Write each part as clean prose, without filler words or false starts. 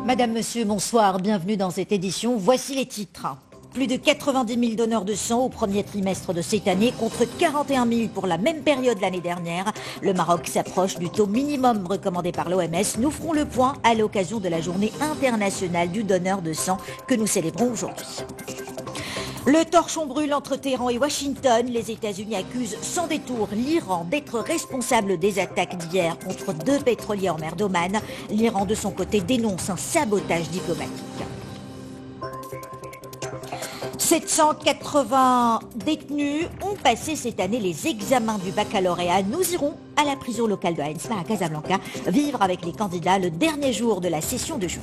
Madame, Monsieur, bonsoir, bienvenue dans cette édition. Voici les titres. Plus de 90 000 donneurs de sang au premier trimestre de cette année contre 41 000 pour la même période l'année dernière. Le Maroc s'approche du taux minimum recommandé par l'OMS. Nous ferons le point à l'occasion de la journée internationale du donneur de sang que nous célébrons aujourd'hui. Le torchon brûle entre Téhéran et Washington. Les États-Unis accusent sans détour l'Iran d'être responsable des attaques d'hier contre 2 pétroliers en mer d'Oman. L'Iran, de son côté, dénonce un sabotage diplomatique. 780 détenus ont passé cette année les examens du baccalauréat. Nous irons à la prison locale de Haïnsma à Casablanca vivre avec les candidats le dernier jour de la session de juin.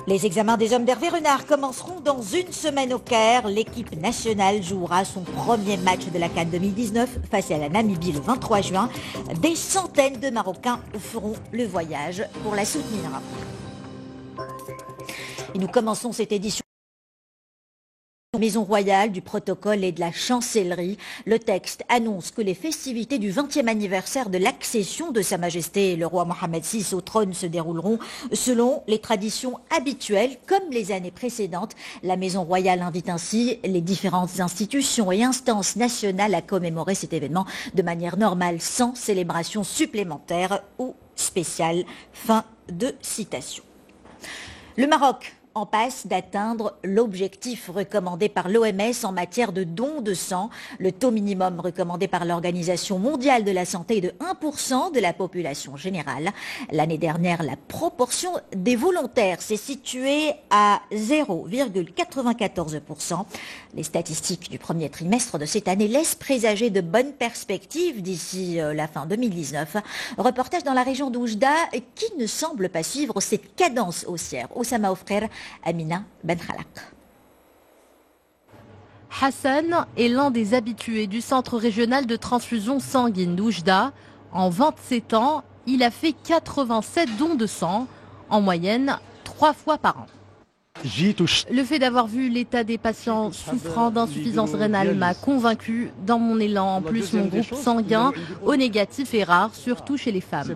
Les examens des hommes d'Hervé Renard commenceront dans une semaine au Caire. L'équipe nationale jouera son premier match de la CAN 2019 face à la Namibie le 23 juin. Des centaines de Marocains feront le voyage pour la soutenir. Et nous commençons cette édition Maison Royale, du protocole et de la chancellerie. Le texte annonce que les festivités du 20e anniversaire de l'accession de Sa Majesté le roi Mohammed VI au trône se dérouleront selon les traditions habituelles comme les années précédentes. La Maison Royale invite ainsi les différentes institutions et instances nationales à commémorer cet événement de manière normale sans célébration supplémentaire ou spéciale. Fin de citation. Le Maroc en passe d'atteindre l'objectif recommandé par l'OMS en matière de dons de sang. Le taux minimum recommandé par l'Organisation mondiale de la santé est de 1% de la population générale. L'année dernière, la proportion des volontaires s'est située à 0,94%. Les statistiques du premier trimestre de cette année laissent présager de bonnes perspectives d'ici la fin 2019. Reportage dans la région d'Oujda qui ne semble pas suivre cette cadence haussière. Oussama Ofrer, Amina Ben Khalak. Hassan est l'un des habitués du centre régional de transfusion sanguine d'Oujda. En 27 ans, il a fait 87 dons de sang, en moyenne 3 fois par an. Le fait d'avoir vu l'état des patients souffrant d'insuffisance rénale m'a convaincu. Dans mon élan, en plus, mon groupe sanguin O négatif est rare, surtout chez les femmes.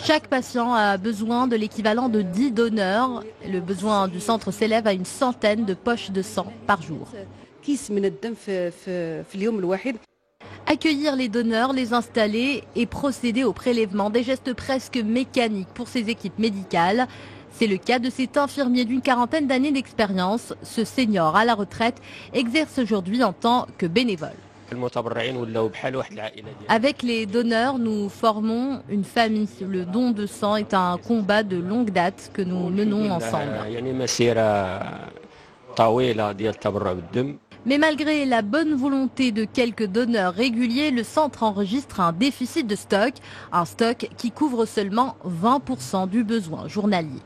Chaque patient a besoin de l'équivalent de 10 donneurs. Le besoin du centre s'élève à une centaine de poches de sang par jour. Accueillir les donneurs, les installer et procéder au prélèvement, des gestes presque mécaniques pour ces équipes médicales. C'est le cas de cet infirmier d'une quarantaine d'années d'expérience. Ce senior à la retraite exerce aujourd'hui en tant que bénévole. Avec les donneurs, nous formons une famille. Le don de sang est un combat de longue date que nous menons ensemble. Mais malgré la bonne volonté de quelques donneurs réguliers, le centre enregistre un déficit de stock, un stock qui couvre seulement 20% du besoin journalier.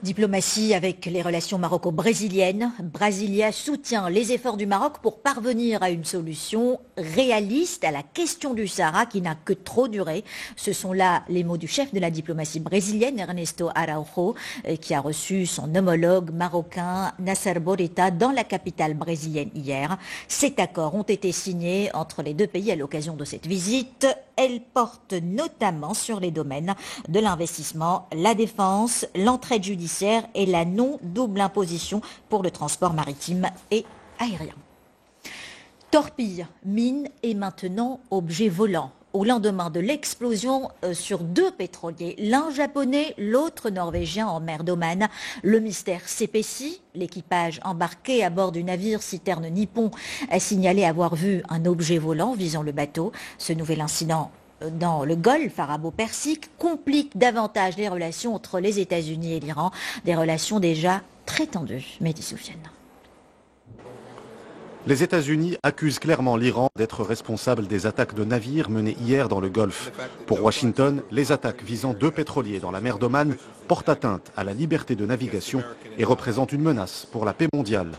Diplomatie avec les relations maroco-brésiliennes. Brasilia soutient les efforts du Maroc pour parvenir à une solution réaliste à la question du Sahara qui n'a que trop duré. Ce sont là les mots du chef de la diplomatie brésilienne, Ernesto Araujo, qui a reçu son homologue marocain Nasser Bourita dans la capitale brésilienne hier. Cet accord ont été signés entre les deux pays à l'occasion de cette visite. Elle porte notamment sur les domaines de l'investissement, la défense, l'entraide judiciaire et la non-double imposition pour le transport maritime et aérien. Torpille, mine et maintenant objet volant. Au lendemain de l'explosion sur 2 pétroliers, l'un japonais, l'autre norvégien en mer d'Oman, le mystère s'épaissit. L'équipage embarqué à bord du navire citerne nippon a signalé avoir vu un objet volant visant le bateau. Ce nouvel incident dans le Golfe arabo-persique complique davantage les relations entre les États-Unis et l'Iran, des relations déjà très tendues. Mehdi Soufiane. Les États-Unis accusent clairement l'Iran d'être responsable des attaques de navires menées hier dans le Golfe. Pour Washington, les attaques visant 2 pétroliers dans la mer d'Oman portent atteinte à la liberté de navigation et représentent une menace pour la paix mondiale.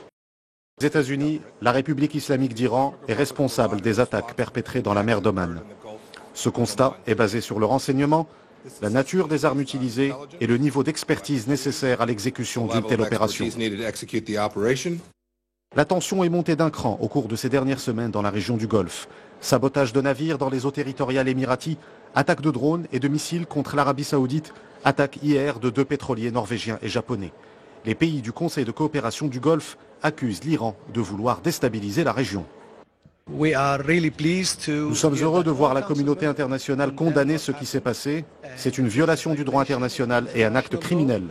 Aux États-Unis, la République islamique d'Iran est responsable des attaques perpétrées dans la mer d'Oman. Ce constat est basé sur le renseignement la nature des armes utilisées et le niveau d'expertise nécessaire à l'exécution d'une telle opération. La tension est montée d'un cran au cours de ces dernières semaines dans la région du Golfe. Sabotage de navires dans les eaux territoriales émiraties, attaques de drones et de missiles contre l'Arabie Saoudite, attaque hier de 2 pétroliers norvégiens et japonais. Les pays du Conseil de coopération du Golfe accusent l'Iran de vouloir déstabiliser la région. Nous sommes heureux de voir la communauté internationale condamner ce qui s'est passé. C'est une violation du droit international et un acte criminel.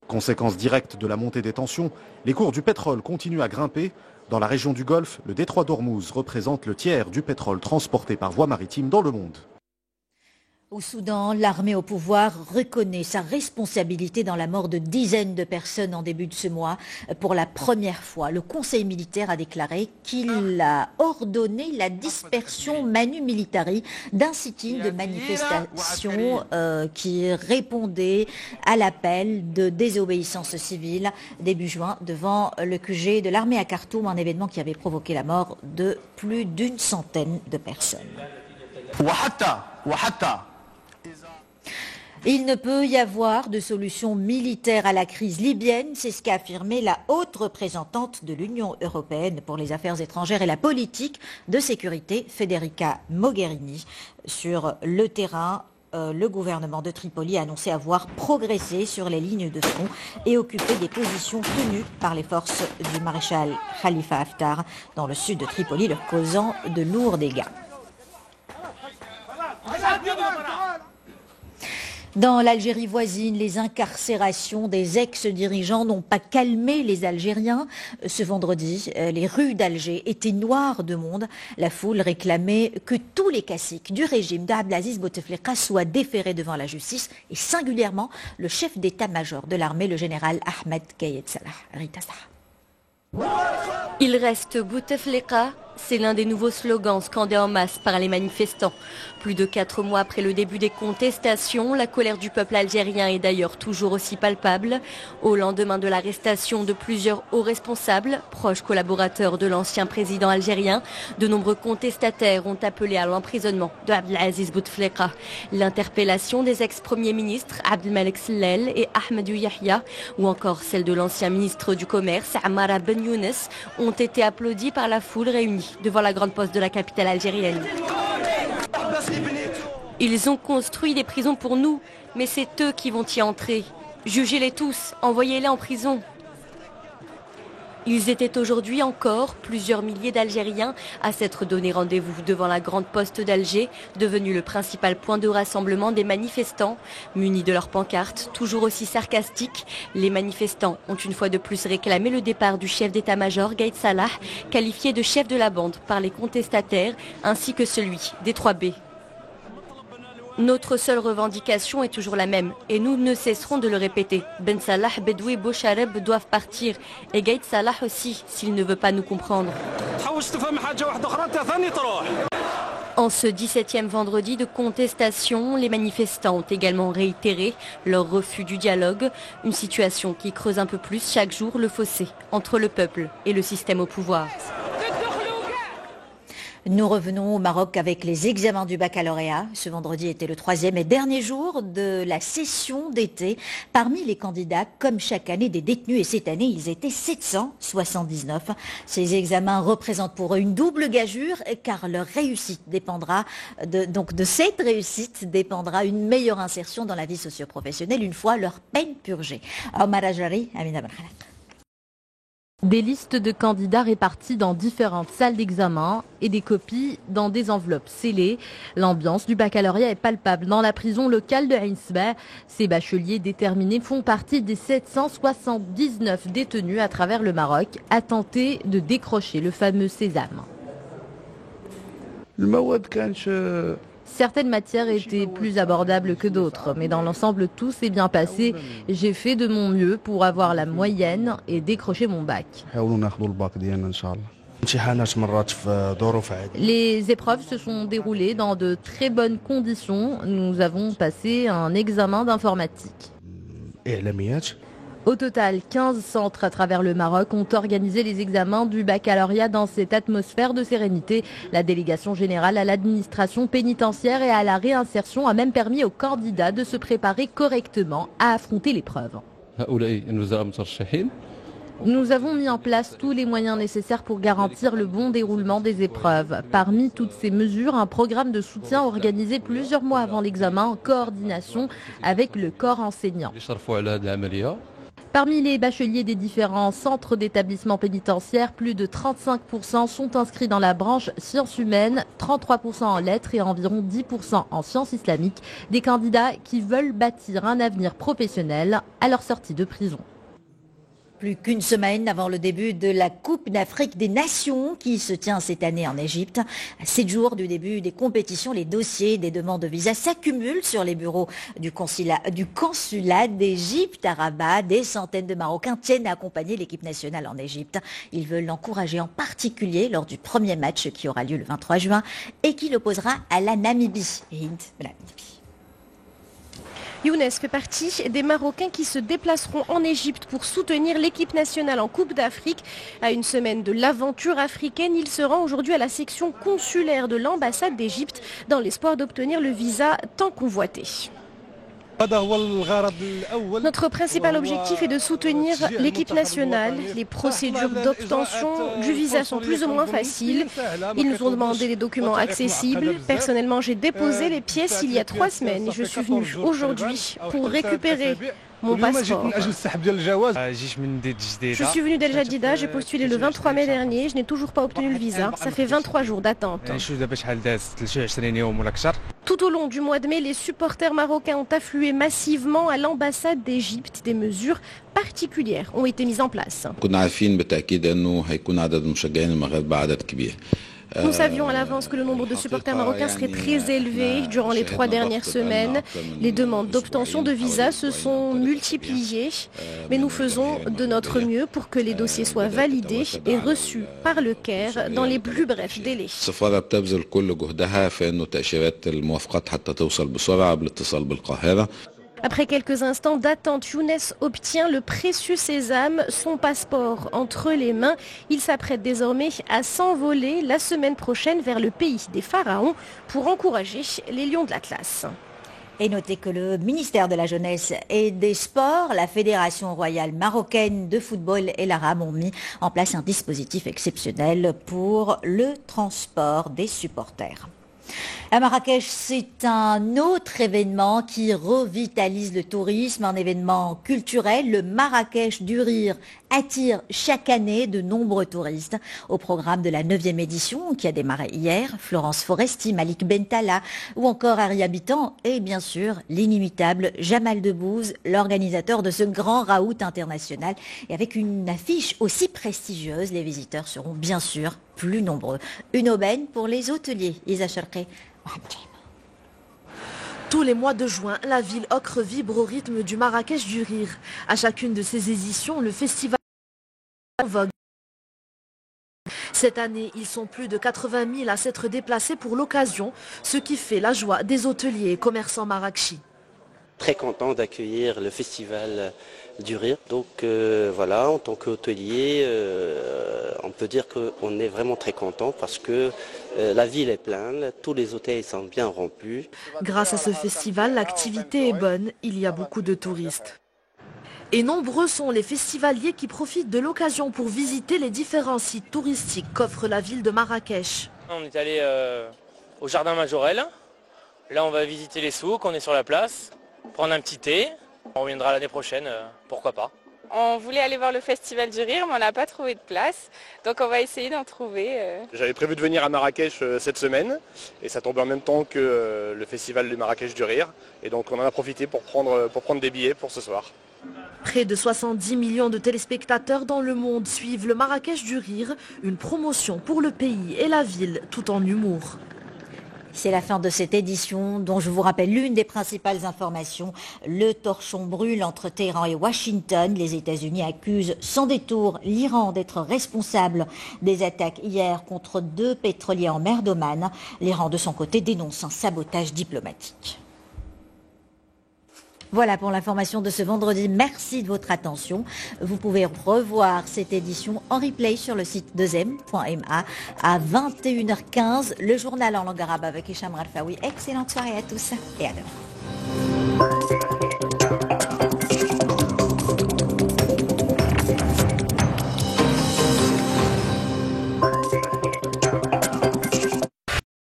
Conséquence directe de la montée des tensions, les cours du pétrole continuent à grimper. Dans la région du Golfe, le détroit d'Ormuz représente le tiers du pétrole transporté par voie maritime dans le monde. Au Soudan, l'armée au pouvoir reconnaît sa responsabilité dans la mort de dizaines de personnes en début de ce mois. Pour la première fois, le Conseil militaire a déclaré qu'il a ordonné la dispersion manu militari d'un sit-in de manifestation qui répondait à l'appel de désobéissance civile début juin devant le QG de l'armée à Khartoum, un événement qui avait provoqué la mort de plus d'une centaine de personnes. Il ne peut y avoir de solution militaire à la crise libyenne, c'est ce qu'a affirmé la haute représentante de l'Union européenne pour les affaires étrangères et la politique de sécurité, Federica Mogherini. Sur le terrain, le gouvernement de Tripoli a annoncé avoir progressé sur les lignes de front et occupé des positions tenues par les forces du maréchal Khalifa Haftar dans le sud de Tripoli, leur causant de lourds dégâts. Dans l'Algérie voisine, les incarcérations des ex-dirigeants n'ont pas calmé les Algériens. Ce vendredi, les rues d'Alger étaient noires de monde. La foule réclamait que tous les caciques du régime d'Abdelaziz Bouteflika soient déférés devant la justice et singulièrement le chef d'état-major de l'armée, le général Ahmed Gaïed Salah. Rita Saha. Il reste Bouteflika, c'est l'un des nouveaux slogans scandés en masse par les manifestants. Plus de 4 mois après le début des contestations, la colère du peuple algérien est d'ailleurs toujours aussi palpable. Au lendemain de l'arrestation de plusieurs hauts responsables, proches collaborateurs de l'ancien président algérien, de nombreux contestataires ont appelé à l'emprisonnement de Abdelaziz Bouteflika. L'interpellation des ex-premiers ministres Abdelmalek Sellel et Ahmadou Yahya, ou encore celle de l'ancien ministre du Commerce Amara Ben Younes, ont été applaudis par la foule réunie devant la grande poste de la capitale algérienne. Ils ont construit des prisons pour nous, mais c'est eux qui vont y entrer. Jugez-les tous, envoyez-les en prison. Ils étaient aujourd'hui encore plusieurs milliers d'Algériens à s'être donné rendez-vous devant la grande poste d'Alger, devenue le principal point de rassemblement des manifestants. Munis de leurs pancartes, toujours aussi sarcastiques, les manifestants ont une fois de plus réclamé le départ du chef d'état-major Gaïed Salah, qualifié de chef de la bande par les contestataires, ainsi que celui des 3B. Notre seule revendication est toujours la même et nous ne cesserons de le répéter. Ben Salah, Bedoui, Bouchareb doivent partir et Gaïed Salah aussi s'il ne veut pas nous comprendre. En ce 17e vendredi de contestation, les manifestants ont également réitéré leur refus du dialogue, une situation qui creuse un peu plus chaque jour le fossé entre le peuple et le système au pouvoir. Nous revenons au Maroc avec les examens du baccalauréat. Ce vendredi était le 3e et dernier jour de la session d'été. Parmi les candidats, comme chaque année, des détenus, et cette année, ils étaient 779. Ces examens représentent pour eux une double gageure, car leur réussite dépendra, de cette réussite dépendra une meilleure insertion dans la vie socio-professionnelle une fois leur peine purgée. Omar Ajari, Amina Ben Khalaf. Des listes de candidats répartis dans différentes salles d'examen et des copies dans des enveloppes scellées. L'ambiance du baccalauréat est palpable dans la prison locale de Ain Sebaa. Ces bacheliers déterminés font partie des 779 détenus à travers le Maroc à tenter de décrocher le fameux sésame. Certaines matières étaient plus abordables que d'autres, mais dans l'ensemble, tout s'est bien passé. J'ai fait de mon mieux pour avoir la moyenne et décrocher mon bac. Les épreuves se sont déroulées dans de très bonnes conditions. Nous avons passé un examen d'informatique. Au total, 15 centres à travers le Maroc ont organisé les examens du baccalauréat dans cette atmosphère de sérénité. La délégation générale à l'administration pénitentiaire et à la réinsertion a même permis aux candidats de se préparer correctement à affronter l'épreuve. Nous avons mis en place tous les moyens nécessaires pour garantir le bon déroulement des épreuves. Parmi toutes ces mesures, un programme de soutien organisé plusieurs mois avant l'examen en coordination avec le corps enseignant. Parmi les bacheliers des différents centres d'établissement pénitentiaire, plus de 35% sont inscrits dans la branche sciences humaines, 33% en lettres et environ 10% en sciences islamiques, des candidats qui veulent bâtir un avenir professionnel à leur sortie de prison. Plus qu'une semaine avant le début de la Coupe d'Afrique des Nations qui se tient cette année en Égypte. À 7 jours du début des compétitions, les dossiers des demandes de visa s'accumulent sur les bureaux du consulat d'Égypte à Rabat. Des centaines de Marocains tiennent à accompagner l'équipe nationale en Égypte. Ils veulent l'encourager en particulier lors du premier match qui aura lieu le 23 juin et qui l'opposera à la Namibie. Younes fait partie des Marocains qui se déplaceront en Égypte pour soutenir l'équipe nationale en Coupe d'Afrique. À une semaine de l'aventure africaine, il se rend aujourd'hui à la section consulaire de l'ambassade d'Égypte dans l'espoir d'obtenir le visa tant convoité. Notre principal objectif est de soutenir l'équipe nationale. Les procédures d'obtention du visa sont plus ou moins faciles. Ils nous ont demandé des documents accessibles. Personnellement, j'ai déposé les pièces il y a 3 semaines et je suis venu aujourd'hui pour récupérer mon passeport. Je suis venu d'El Jadida, j'ai postulé le 23 mai dernier, je n'ai toujours pas obtenu le visa. Ça fait 23 jours d'attente. Tout au long du mois de mai, les supporters marocains ont afflué massivement à l'ambassade d'Égypte. Des mesures particulières ont été mises en place. Nous savions à l'avance que le nombre de supporters marocains serait très élevé durant les 3 dernières semaines. Les demandes d'obtention de visa se sont multipliées, mais nous faisons de notre mieux pour que les dossiers soient validés et reçus par le Caire dans les plus brefs délais. Après quelques instants d'attente, Younes obtient le précieux sésame, son passeport entre les mains. Il s'apprête désormais à s'envoler la semaine prochaine vers le pays des pharaons pour encourager les lions de l'Atlas. Et notez que le ministère de la Jeunesse et des Sports, la Fédération royale marocaine de football et l'Arabe ont mis en place un dispositif exceptionnel pour le transport des supporters. À Marrakech, c'est un autre événement qui revitalise le tourisme, un événement culturel. Le Marrakech du Rire attire chaque année de nombreux touristes. Au programme de la 9e édition qui a démarré hier, Florence Foresti, Malik Bentala ou encore Harry Habitant et bien sûr l'inimitable Jamal Debbouze, l'organisateur de ce grand raout international. Et avec une affiche aussi prestigieuse, les visiteurs seront bien sûr plus nombreux. Une aubaine pour les hôteliers. Isa Sharqi. Tous les mois de juin, la ville ocre vibre au rythme du Marrakech du Rire. À chacune de ces éditions, le festival en vogue. Cette année, ils sont plus de 80 000 à s'être déplacés pour l'occasion, ce qui fait la joie des hôteliers et commerçants marrakechis. Très content d'accueillir le festival du Rire. Donc voilà, en tant qu'hôtelier, on peut dire qu'on est vraiment très content parce que la ville est pleine, tous les hôtels sont bien remplis. Grâce à ce festival, l'activité est bonne, il y a beaucoup de touristes. Et nombreux sont les festivaliers qui profitent de l'occasion pour visiter les différents sites touristiques qu'offre la ville de Marrakech. On est allé au jardin Majorel. Là, on va visiter les souks, on est sur la place, prendre un petit thé. On reviendra l'année prochaine, pourquoi pas. On voulait aller voir le Festival du Rire, mais on n'a pas trouvé de place. Donc on va essayer d'en trouver. J'avais prévu de venir à Marrakech cette semaine et ça tombait en même temps que le Festival du Marrakech du Rire. Et donc on en a profité pour prendre des billets pour ce soir. Près de 70 millions de téléspectateurs dans le monde suivent le Marrakech du Rire, une promotion pour le pays et la ville tout en humour. C'est la fin de cette édition dont je vous rappelle l'une des principales informations. Le torchon brûle entre Téhéran et Washington. Les États-Unis accusent sans détour l'Iran d'être responsable des attaques hier contre 2 pétroliers en mer d'Oman. L'Iran de son côté dénonce un sabotage diplomatique. Voilà pour l'information de ce vendredi. Merci de votre attention. Vous pouvez revoir cette édition en replay sur le site 2m.ma à 21h15. Le journal en langue arabe avec Hicham Ralfaoui. Excellente soirée à tous et à demain.